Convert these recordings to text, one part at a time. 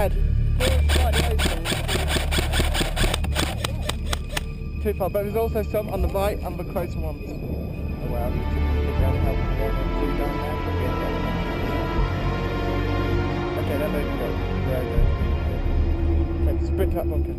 ahead. Door's slightly open. Too far, but there's also some on the right and the closer ones. Oh well, you can put down help one or two down there. Okay, then there you go. There you go. Okay, sprint up bunker.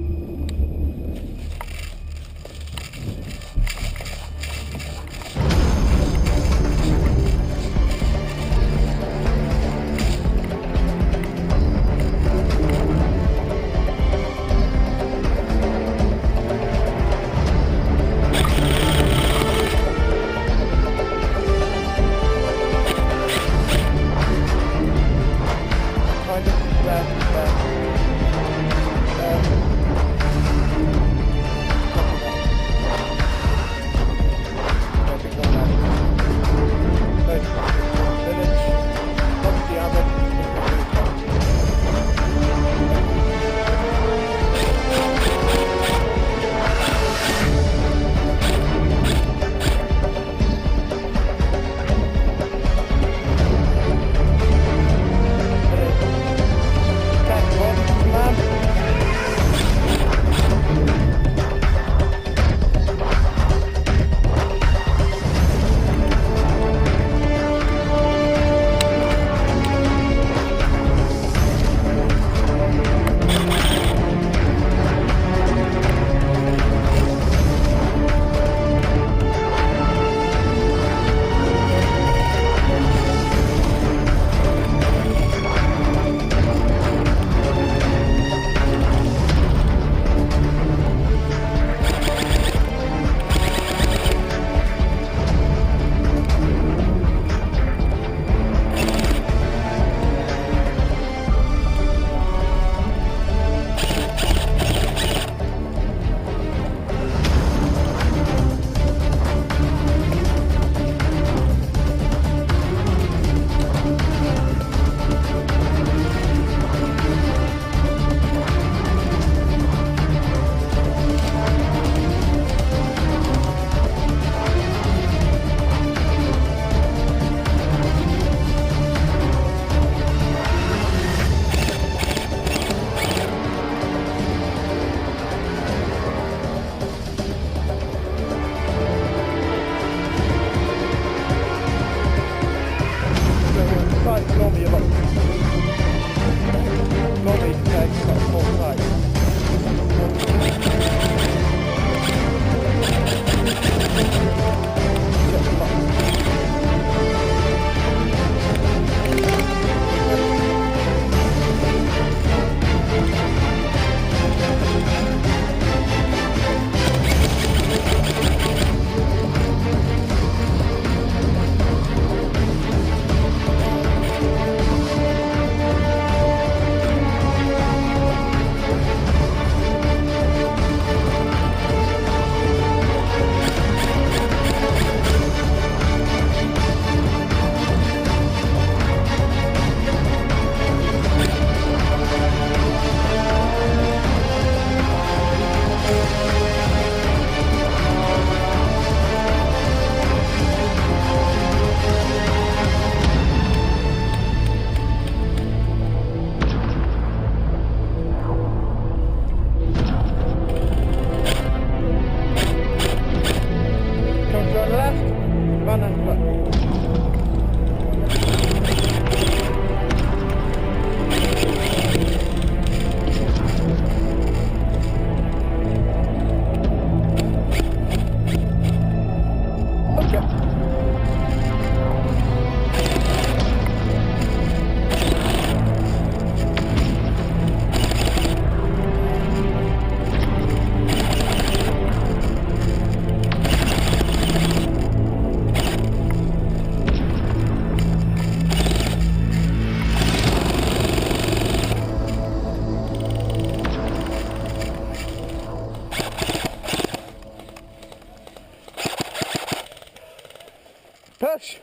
Push!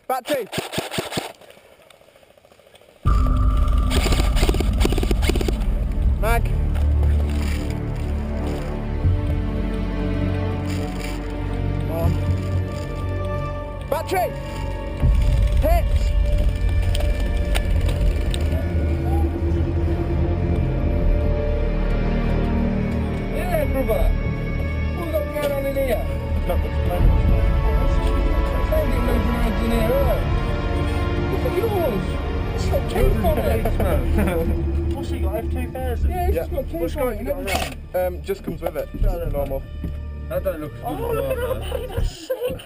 Battery! Mag! On. Battery! Hit! Brother, what's going on in here? Not much moment. Don't get moving around in here, right? Look at yours. It's got teeth on it. What's he got, F2000? Yeah, it's Yeah. just got teeth What's on got it you and got everything. Just comes with it. Just normal. That don't look as good Oh, as look well, at that, mate, that's sick.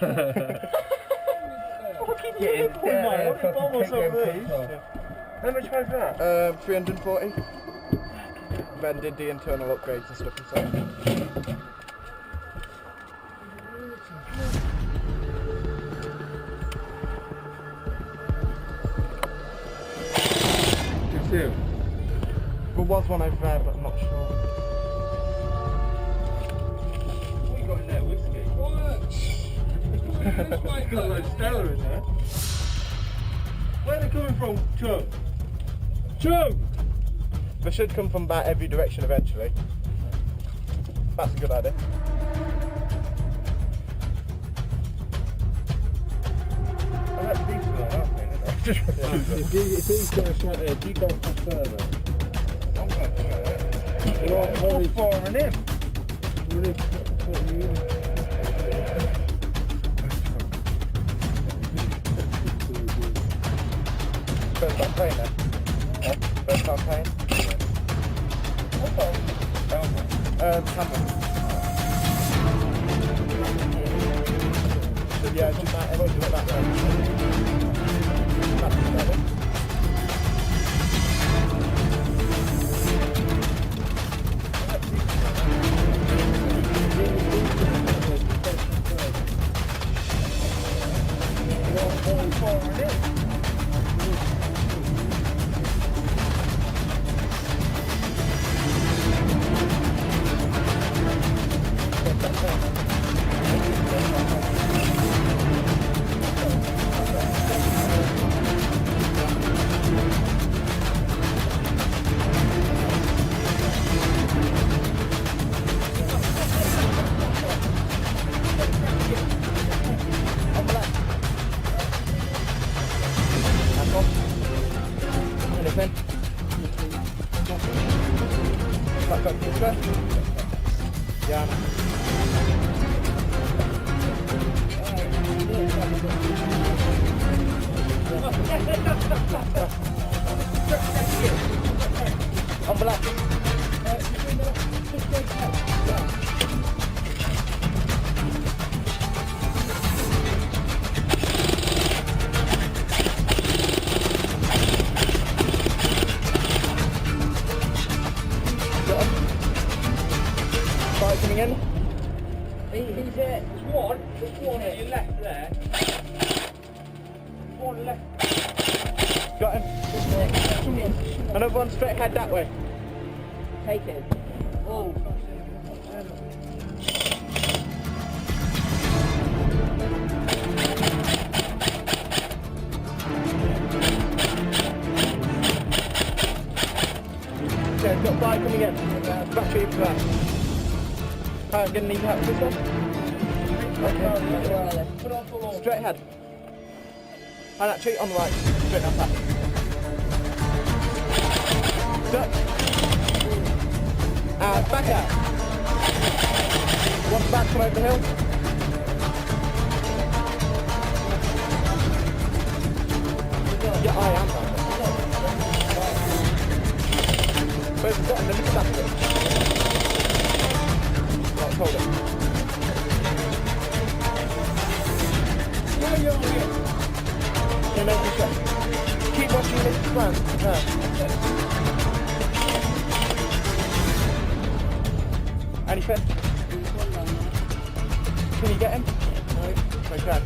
Fucking unicorn, mate. What a bomb or something. How much was that? 340. Then did the internal upgrades and stuff inside. It's him. There was one over there, but I'm not sure. What you got in there, whiskey? What? Got like Stella in there. Where are they coming from, Chum? Chum! They should come from about every direction eventually. That's a good idea. Oh, that's decent, though, aren't they? If he's got a shot there, you go much further. I'm going to try it. You're What's firing him? really putting you in. First time playing then? Yeah. First time playing? Cameron. So yeah, just that, everyone do it that way. That's better. Anything? Back up this way? Yeah. On the left. Fire coming in. He's there. There's one at your left there. One left. Got him. Another one straight ahead that way. Take it. Oh. Okay, got fire coming in. Battery for that. I'm gonna need help with this one. Okay. Straight ahead. And actually on the right. Straight up that. Duck. And back out. One back from over the hill. Yeah, I am. Where's the button? Let me stop it. Right, hold it. Yeah, no, good shot. Keep watching this plan. Anything? Can you get him? No. Okay.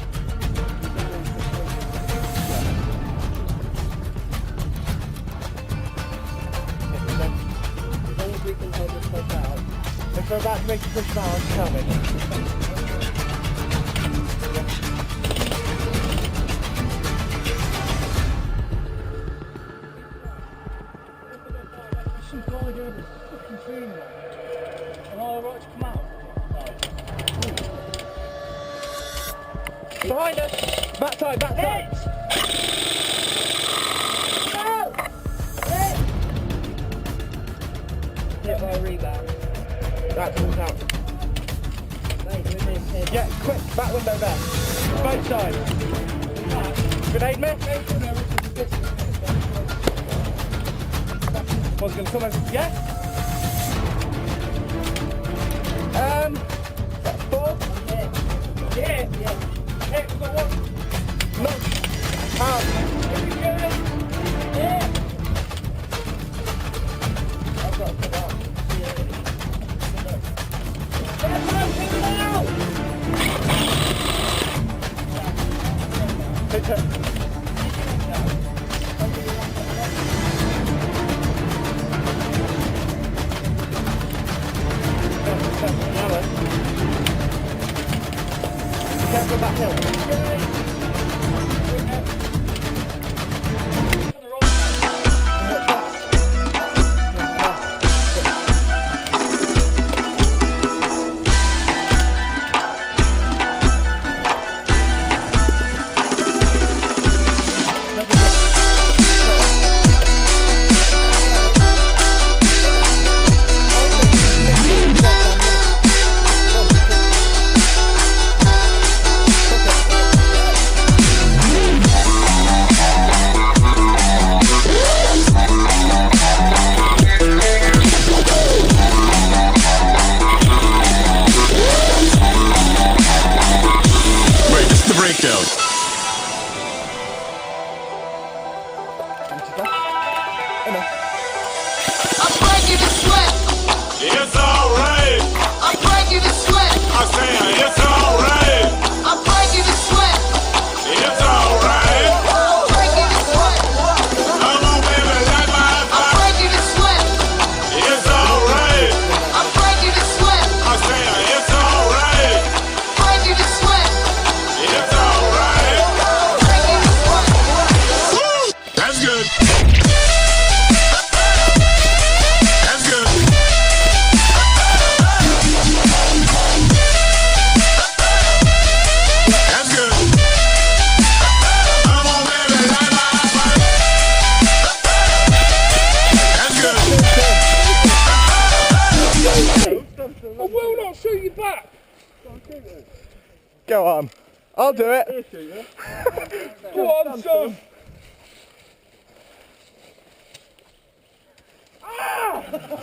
We can hold this push out. If we're about to make a push down, tell me. Some guy over the fucking tree now. Am I alright to come out? Behind us! Backside, backside! Hit by a rebound. Right, come out. Yeah, quick, back window there. Both sides. Grenade me? One's gonna come over. Yeah? That's 4? Yeah. Hey, we've got one. No. How? Yeah. I've got to put out. Hit it. Be careful of that hill. Go on. I'll do it. Go on, son.